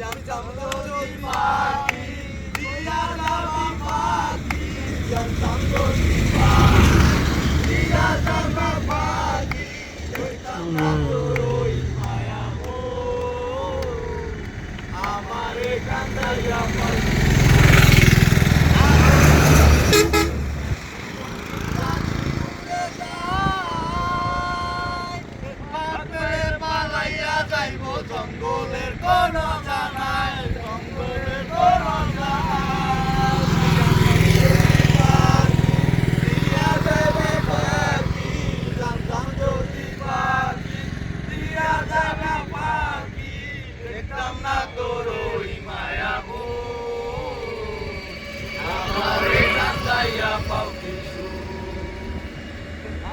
jam যদি পাখি দিয়া যাবা পাখি jam যদি পাখি দিয়া যাবা পাখি হইতাম না তোর ওই মায়া মো আমারে কান্দাইয়া পাখি জঙ্গলের কোন জানায় জঙ্গলের কোন জানায় দিয়া যাবে পাখি জানতাম যদি পাখি দিয়া যাবে পাখি দেখতাম না তোর ওই মায়া মো আমারে কান্দাইয়া পাখি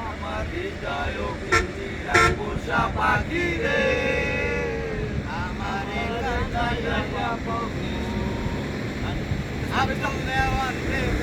আমার হৃদয় পিঞ্জিরা পোষা পাখি রে I'm still there on